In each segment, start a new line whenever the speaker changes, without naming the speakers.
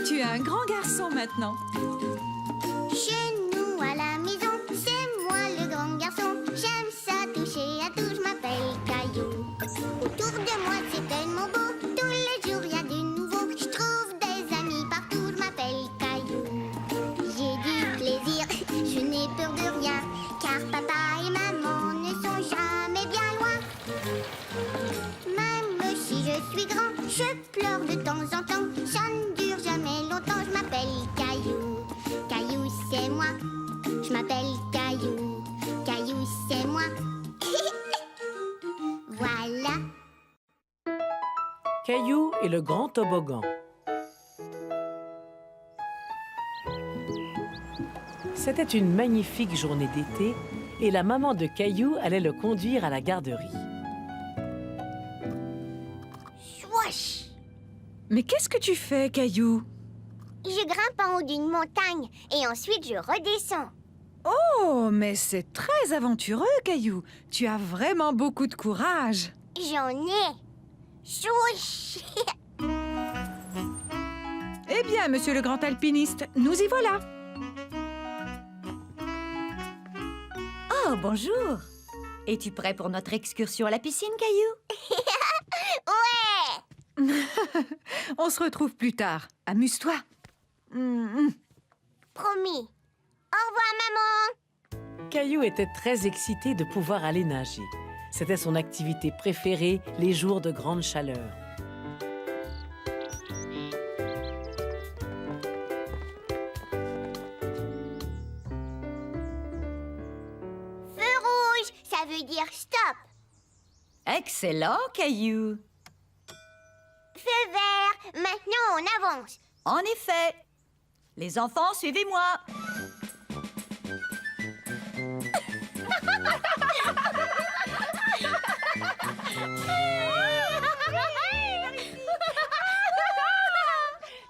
Tu es un grand garçon maintenant.
Chez nous à la maison, c'est moi le grand garçon. J'aime ça toucher à tout, je m'appelle Caillou. Autour de moi c'est tellement beau, tous les jours y a du nouveau. Je trouve des amis partout, je m'appelle Caillou. J'ai du plaisir, je n'ai peur de rien, car papa et maman ne sont jamais bien loin. Même si je suis grand, je pleure de temps en temps. Ça ne dure jamais longtemps, je m'appelle Caillou. Caillou, c'est moi. Je m'appelle Caillou. Caillou, c'est moi. Voilà.
Caillou et le grand toboggan. C'était une magnifique journée d'été et la maman de Caillou allait le conduire à la garderie.
Swoosh!
Mais qu'est-ce que tu fais, Caillou?
Je grimpe en haut d'une montagne et ensuite je redescends.
Oh, mais c'est très aventureux, Caillou. Tu as vraiment beaucoup de courage.
J'en ai. Swoosh!
Eh bien, monsieur le grand alpiniste, nous y voilà.
Oh, bonjour. Es-tu prêt pour notre excursion à la piscine, Caillou?
Ouais!
On se retrouve plus tard. Amuse-toi.
Promis. Au revoir, maman.
Caillou était très excité de pouvoir aller nager. C'était son activité préférée les jours de grande chaleur.
Feu rouge, ça veut dire stop.
Excellent, Caillou.
Feu vert, maintenant on avance.
En effet. Les enfants, suivez-moi.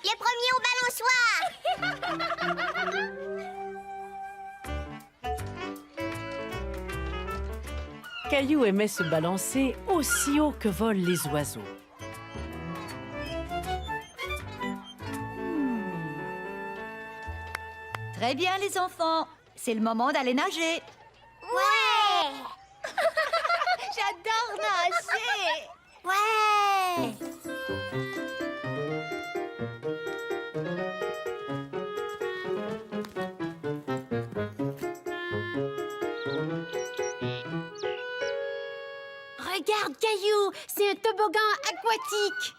Les premiers au balançoire.
Caillou aimait se balancer aussi haut que volent les oiseaux.
Très bien, les enfants. C'est le moment d'aller nager.
Ouais.
J'adore nager.
Ouais.
Regarde, Caillou, c'est un toboggan aquatique.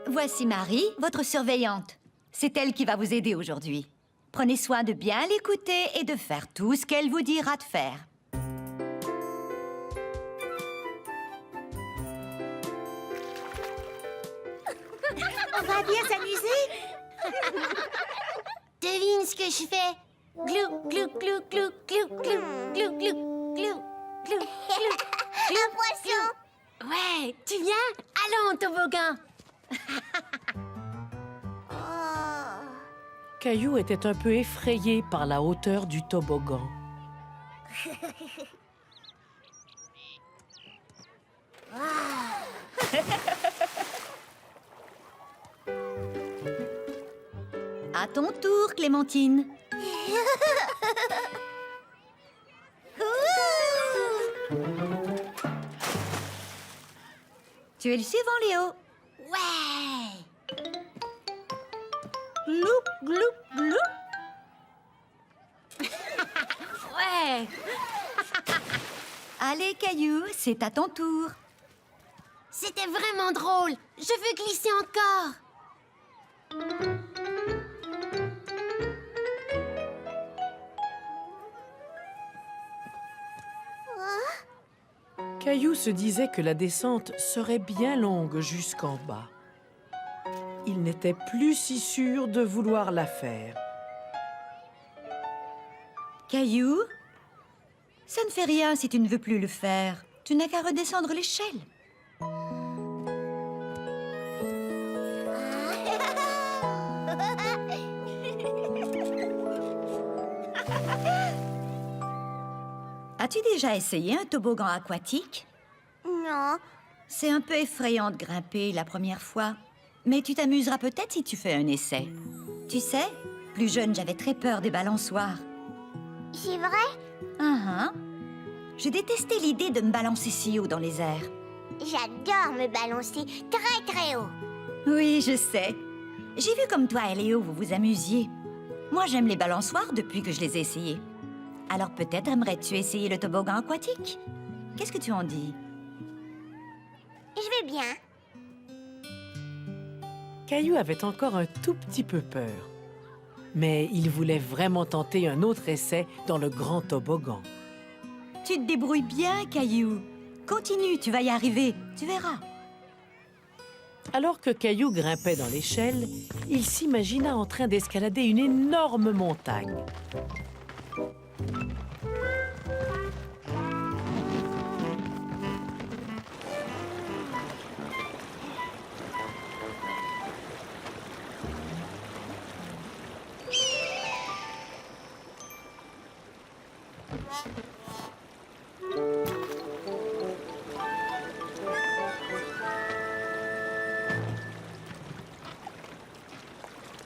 Voici Marie, votre surveillante. C'est elle qui va vous aider aujourd'hui. Prenez soin de bien l'écouter et de faire tout ce qu'elle vous dira de faire.
On va bien s'amuser.
Devine ce que je fais. Glou, glou, glou, glou, glou, glou, glou, glou, glou, glou, glou.
Un poisson.
Ouais, tu viens? Allons, toboggan.
Oh.
Caillou était un peu effrayé par la hauteur du toboggan.
À ton tour, Clémentine. Tu es le suivant, Léo.
Ouais.
Gloup, gloup, gloup.
Ouais.
Allez, Caillou, c'est à ton tour.
C'était vraiment drôle. Je veux glisser encore.
Caillou se disait que la descente serait bien longue jusqu'en bas. Il n'était plus si sûr de vouloir la faire.
Caillou, ça ne fait rien si tu ne veux plus le faire. Tu n'as qu'à redescendre l'échelle. As-tu déjà essayé un toboggan aquatique?
Non.
C'est un peu effrayant de grimper la première fois, mais tu t'amuseras peut-être si tu fais un essai. Tu sais, plus jeune, j'avais très peur des balançoires.
C'est vrai?
Je détestais l'idée de me balancer si haut dans les airs.
J'adore me balancer très très haut.
Oui, je sais. J'ai vu comme toi et Léo, vous vous amusiez. Moi, j'aime les balançoires depuis que je les ai essayés. Alors peut-être aimerais-tu essayer le toboggan aquatique? Qu'est-ce que tu en dis?
Je vais bien.
Caillou avait encore un tout petit peu peur. Mais il voulait vraiment tenter un autre essai dans le grand toboggan.
Tu te débrouilles bien, Caillou. Continue, tu vas y arriver. Tu verras.
Alors que Caillou grimpait dans l'échelle, il s'imagina en train d'escalader une énorme montagne.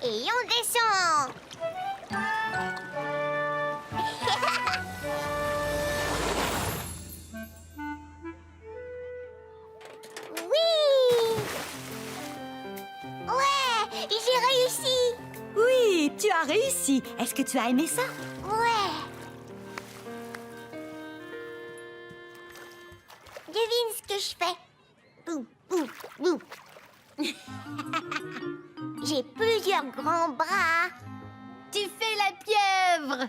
Et on descend. Oui. Ouais, j'ai réussi.
Oui, tu as réussi. Est-ce que tu as aimé ça?
Ouais. Devine ce que je fais. Bou, bou, bou. J'ai plusieurs grands bras.
Tu fais la pieuvre.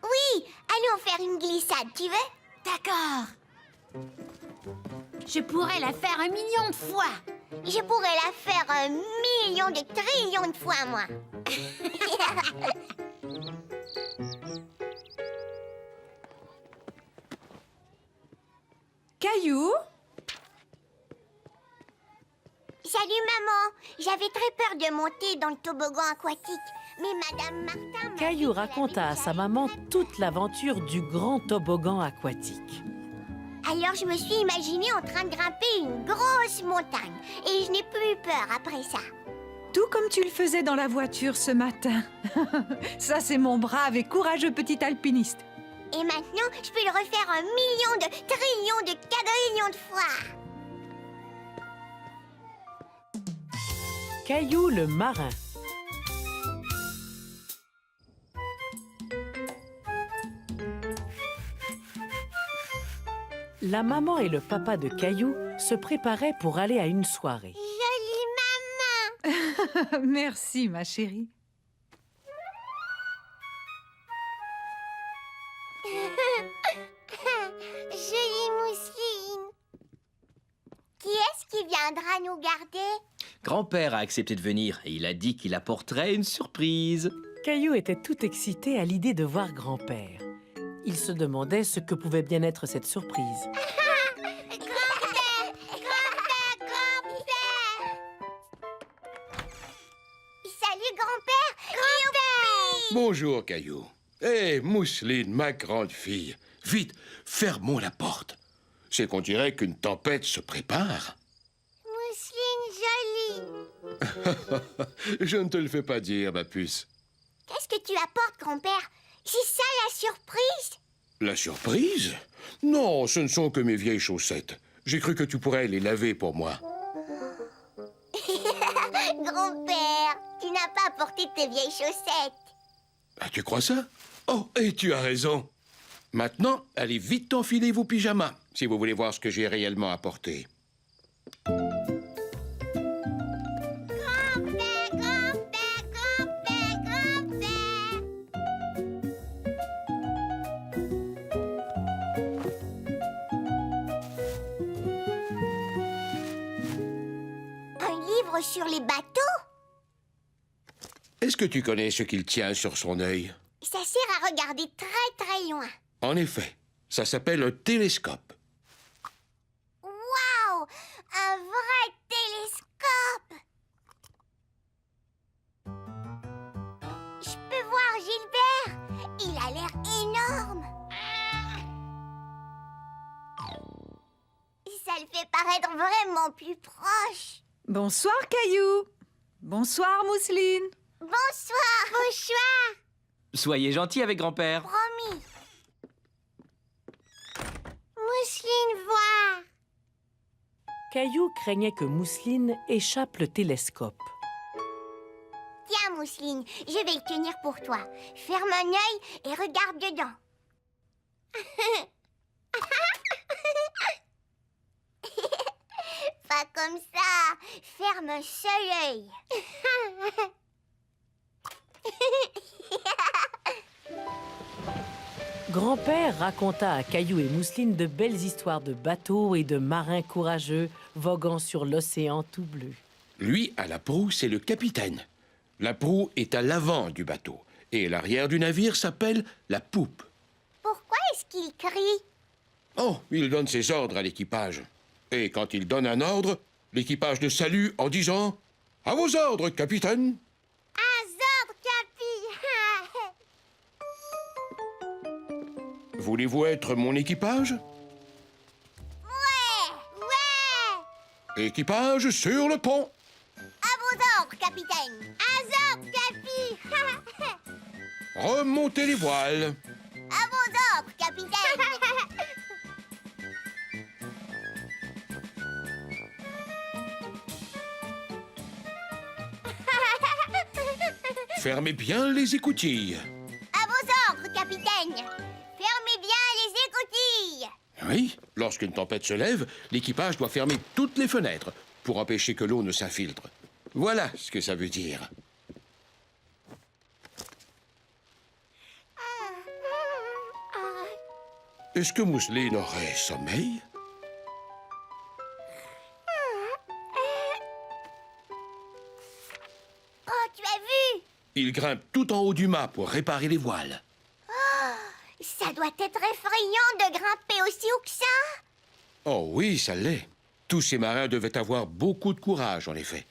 Oui, allons faire une glissade, tu veux?
D'accord. Je pourrais la faire 1 million de fois.
Je pourrais la faire 1 million de trillions de fois, moi.
Caillou?
Salut, maman. J'avais très peur de monter dans le toboggan aquatique. Mais Madame Martin m'a dit
Caillou
qu'elle
raconta
avait
à
déjà
sa maman toute l'aventure du grand toboggan aquatique.
Alors je me suis imaginée en train de grimper une grosse montagne. Et je n'ai plus eu peur après ça.
Tout comme tu le faisais dans la voiture ce matin. Ça, c'est mon brave et courageux petit alpiniste.
Et maintenant, je peux le refaire 1 million de trillions de quadrillions de fois.
Caillou le marin. La maman et le papa de Caillou se préparaient pour aller à une soirée.
Jolie maman.
Merci, ma chérie.
Jolie mousseline. Qui est-ce qui viendra nous garder?
Grand-père a accepté de venir et il a dit qu'il apporterait une surprise.
Caillou était tout excité à l'idée de voir grand-père. Il se demandait ce que pouvait bien être cette surprise.
Grand-père! Grand-père! Grand-père! Salut, grand-père! Grand-père!
Bonjour, Caillou. Hé, Mousseline, ma grande fille. Vite, fermons la porte. C'est qu'on dirait qu'une tempête se prépare.
Mousseline jolie.
Je ne te le fais pas dire, ma puce.
Qu'est-ce que tu apportes, grand-père? C'est ça la surprise?
La surprise? Non, ce ne sont que mes vieilles chaussettes. J'ai cru que tu pourrais les laver pour moi.
Grand-père, tu n'as pas apporté tes vieilles chaussettes.
Ah, tu crois ça? Oh, et tu as raison. Maintenant, allez vite enfiler vos pyjamas, si vous voulez voir ce que j'ai réellement apporté.
Grand-père, grand-père, grand-père, grand-père. Un livre sur les bateaux?
Est-ce que tu connais ce qu'il tient sur son œil?
Ça sert à regarder très très loin.
En effet, ça s'appelle un télescope.
Waouh! Un vrai télescope! Je peux voir Gilbert. Il a l'air énorme. fait paraître vraiment plus proche.
Bonsoir, Caillou. Bonsoir, Mousseline.
Bonsoir. Bonsoir.
Soyez gentil avec grand-père.
Promis. Mousseline, voir.
Caillou craignait que Mousseline échappe le télescope.
Tiens, Mousseline, je vais le tenir pour toi. Ferme un œil et regarde dedans. Pas comme ça. Ferme un seul œil.
Grand-père raconta à Caillou et Mousseline de belles histoires de bateaux et de marins courageux voguant sur l'océan tout bleu.
Lui, à la proue, c'est le capitaine. La proue est à l'avant du bateau. Et l'arrière du navire s'appelle la poupe.
Pourquoi est-ce qu'il crie?
Oh, il donne ses ordres à l'équipage. Et quand il donne un ordre, l'équipage le salue en disant « À vos ordres, capitaine !»
Azor, Capi.
Voulez-vous être mon équipage?
Ouais.
Équipage sur le pont.
À vos ordres, capitaine. Azor, Capi.
Remontez les voiles.
À vos ordres, capitaine.
Fermez bien les écoutilles.
À vos ordres, capitaine. Fermez bien les écoutilles.
Oui, lorsqu'une tempête se lève, l'équipage doit fermer toutes les fenêtres pour empêcher que l'eau ne s'infiltre. Voilà ce que ça veut dire. Est-ce que Mousseline aurait sommeil?
Oh, tu as vu?
Il grimpe tout en haut du mât pour réparer les voiles.
Ça doit être effrayant de grimper aussi haut que ça.
Oh oui, ça l'est. Tous ces marins devaient avoir beaucoup de courage, en effet.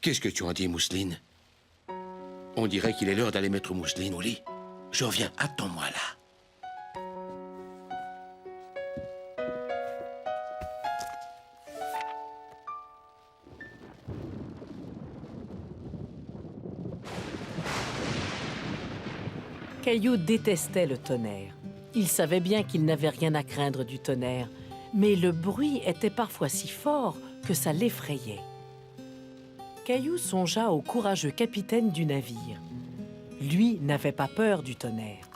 Qu'est-ce que tu en dis, Mousseline? On dirait qu'il est l'heure d'aller mettre Mousseline au lit. Je reviens, attends-moi là.
Caillou détestait le tonnerre. Il savait bien qu'il n'avait rien à craindre du tonnerre, mais le bruit était parfois si fort que ça l'effrayait. Caillou songea au courageux capitaine du navire. Lui n'avait pas peur du tonnerre.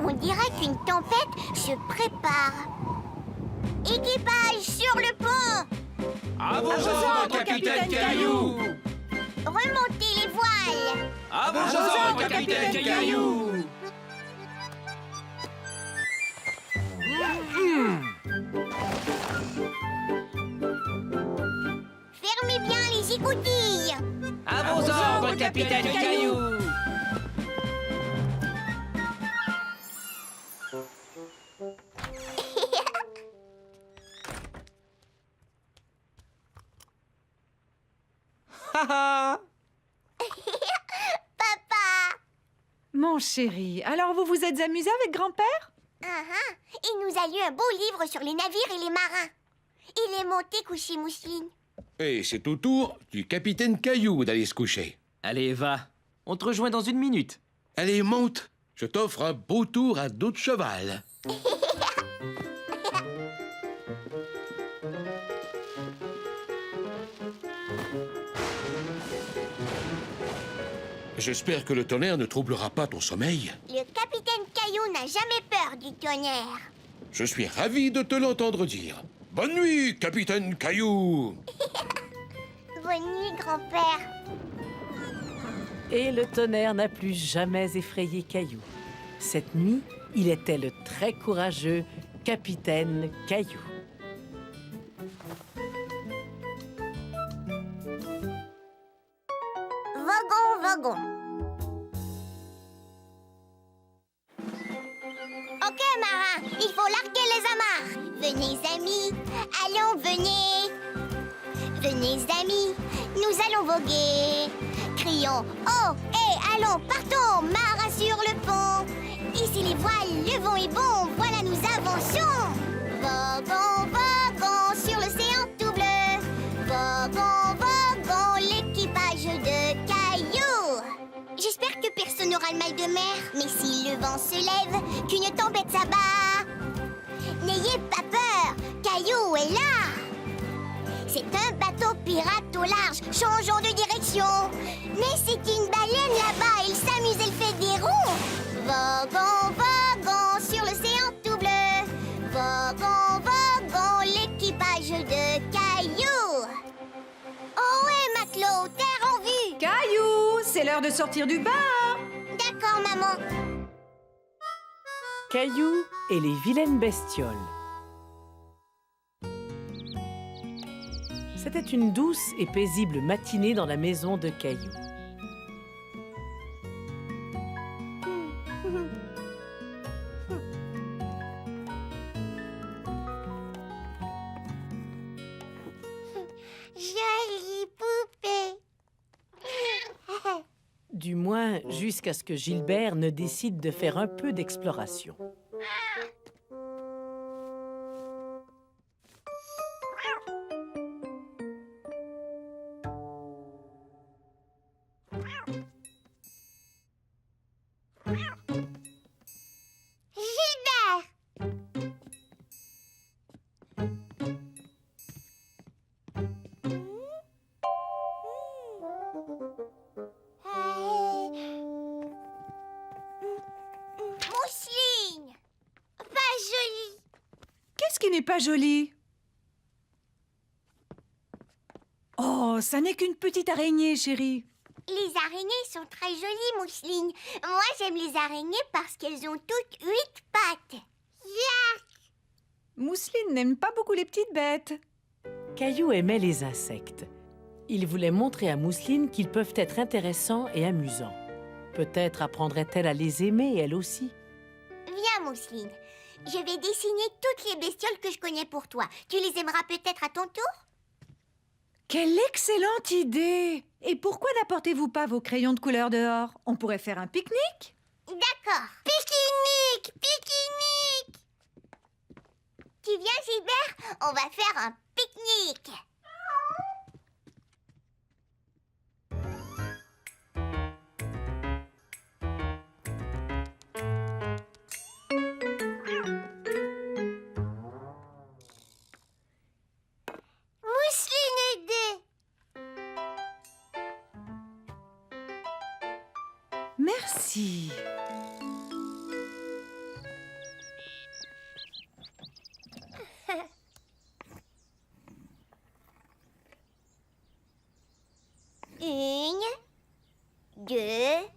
On dirait qu'une tempête se prépare. Équipage sur le pont.
À vos ordres, capitaine Caillou!
Remontez les voiles.
À vos ordres, capitaine Caillou!
Fermez bien les écoutilles.
À vos ordres, capitaine Caillou!
Papa.
Mon chéri, alors vous vous êtes amusé avec grand-père?
Il nous a lu un beau livre sur les navires et les marins. Il est monté coucher Mousseline.
Et c'est au tour du capitaine Caillou d'aller se coucher.
Allez, va. On te rejoint dans une minute.
Allez, monte. Je t'offre un beau tour à dos de cheval. J'espère que le tonnerre ne troublera pas ton sommeil.
Le capitaine Caillou n'a jamais peur du tonnerre.
Je suis ravi de te l'entendre dire. Bonne nuit, capitaine Caillou.
Bonne nuit, grand-père.
Et le tonnerre n'a plus jamais effrayé Caillou. Cette nuit, il était le très courageux capitaine Caillou.
Wagon, wagon. Ok, Ok, marin, il faut larguer les amarres. Venez, amis, allons, venez. Venez, amis, nous allons voguer. Crions, oh, et allons, partons, marin sur le pont. Ici les voiles, le vent est bon, voilà nous avançons. Voguons, voguons sur l'océan tout bleu. Voguons, voguons, l'équipage de Caillou. J'espère que personne n'aura le mal de mer. Mais si le vent se lève, qu'une tempête s'abat. N'ayez pas peur, Caillou est là. C'est un bateau pirate au large, changeons de direction. Mais c'est une baleine là-bas, il s'amuse, elle fait des ronds. Voguons, voguons sur l'océan tout bleu. Voguons, voguons, l'équipage de Caillou. Oh ouais, matelot, terre en vue.
Caillou, c'est l'heure de sortir du bain.
D'accord, maman.
Caillou et les vilaines bestioles. C'était une douce et paisible matinée dans la maison de Caillou.
Jolie poupée.
Du moins, jusqu'à ce que Gilbert ne décide de faire un peu d'exploration.
Gilbert! Mousseline! Pas jolie!
Qu'est-ce qui n'est pas joli? Oh, ça n'est qu'une petite araignée, chérie.
Les araignées sont très jolies, Mousseline. Moi, j'aime les araignées parce qu'elles ont toutes 8 pattes. Yark!
Mousseline n'aime pas beaucoup les petites bêtes.
Caillou aimait les insectes. Il voulait montrer à Mousseline qu'ils peuvent être intéressants et amusants. Peut-être apprendrait-elle à les aimer, elle aussi.
Viens, Mousseline. Je vais dessiner toutes les bestioles que je connais pour toi. Tu les aimeras peut-être à ton tour?
Quelle excellente idée! Et pourquoi n'apportez-vous pas vos crayons de couleur dehors? On pourrait faire un pique-nique?
D'accord. Pique-nique! Pique-nique! Tu viens, Gilbert? On va faire un pique-nique. Mousseline aidée.
Merci. Une, deux,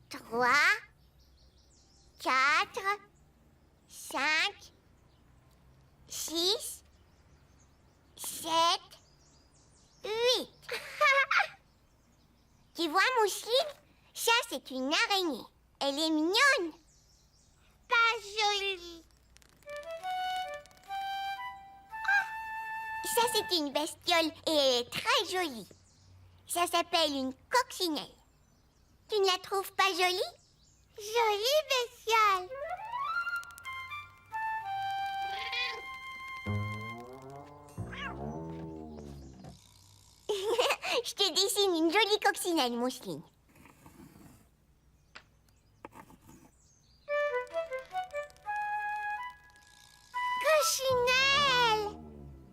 trois, quatre, cinq, six, sept, huit. Tu vois, Mousseline? Ça, c'est une araignée. Elle est mignonne. Pas jolie. Ça, c'est une bestiole et elle est très jolie. Ça s'appelle une coccinelle. Tu ne la trouves pas jolie? Jolie bestiole. Je te dessine une jolie coccinelle, Mousseline. Coccinelle!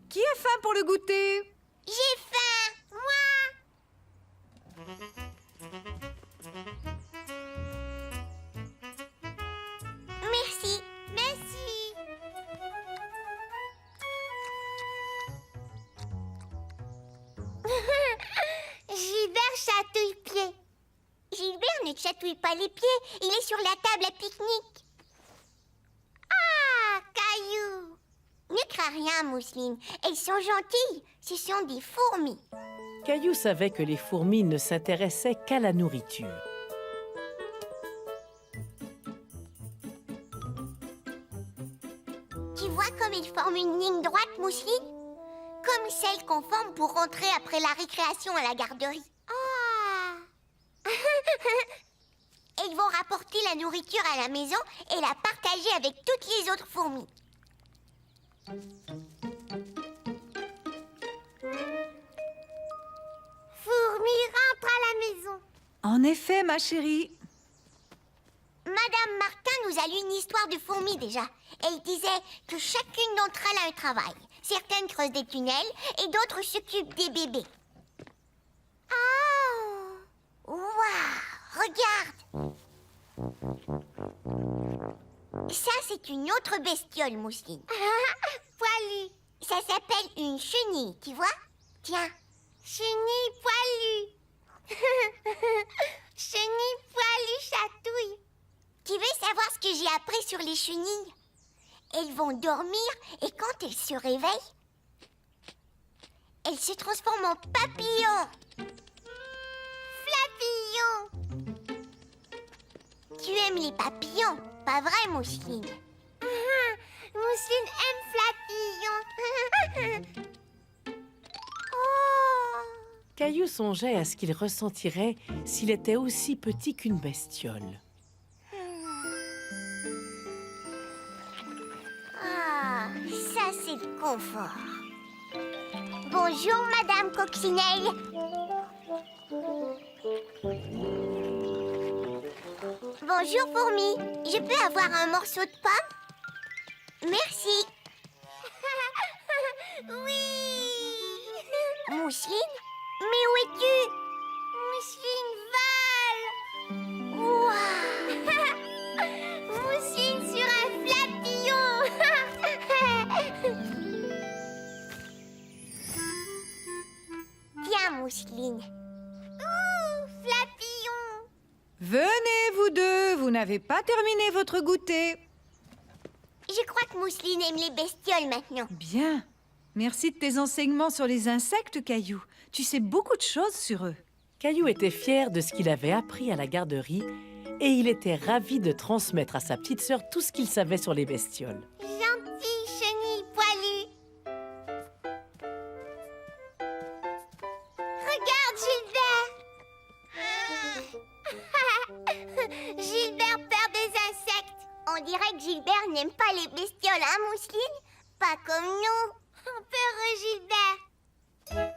Qui a faim pour le goûter?
J'ai faim, moi! Merci, merci. Gilbert chatouille pied. Gilbert ne chatouille pas les pieds, il est sur la table à pique-nique. Ah, Caillou! Ne crains rien, Mousseline. Elles sont gentilles. Ce sont des fourmis.
Caillou savait que les fourmis ne s'intéressaient qu'à la nourriture.
Tu vois comme ils forment une ligne droite, Mousseline? Comme celle qu'on forme pour rentrer après la récréation à la garderie.
Ah.
Et ils vont rapporter la nourriture à la maison et la partager avec toutes les autres fourmis.
Fourmi rentre à la maison.
En effet, ma chérie.
Madame Martin nous a lu une histoire de fourmis déjà. Elle disait que chacune d'entre elles a un travail. Certaines creusent des tunnels et d'autres s'occupent des bébés.
Oh.
Waouh! Regarde! Ça, c'est une autre bestiole, Mousseline.
Poilu.
Ça s'appelle une chenille, tu vois? Tiens.
Chenille poilue. Chenille poilue chatouille.
Tu veux savoir ce que j'ai appris sur les chenilles? Elles vont dormir et quand elles se réveillent, elles se transforment en papillons.
Flapillon.
Tu aimes les papillons, pas vrai, Mousseline?
Mousseline aime Flapillon. Oh.
Caillou songeait à ce qu'il ressentirait s'il était aussi petit qu'une bestiole.
Ah, ça c'est le confort. Bonjour, Madame Coccinelle. Bonjour, fourmi. Je peux avoir un morceau de pomme? Merci.
Oui.
Mousseline? Mais où es-tu?
Mousseline vole.
Ouah.
Mousseline sur un flapillon.
Tiens, Mousseline.
Ouh, flapillon.
Venez, vous deux, vous n'avez pas terminé votre goûter.
Je crois que Mousseline aime les bestioles maintenant.
Bien. Merci de tes enseignements sur les insectes, Caillou. Tu sais beaucoup de choses sur eux.
Caillou était fier de ce qu'il avait appris à la garderie et il était ravi de transmettre à sa petite sœur tout ce qu'il savait sur les bestioles.
Gentille chenille poilue. Regarde, Gilbert. Gilbert perd des insectes.
On dirait que Gilbert n'aime pas les bestioles, hein, Mousseline? Pas comme nous.
Peureux Gilbert.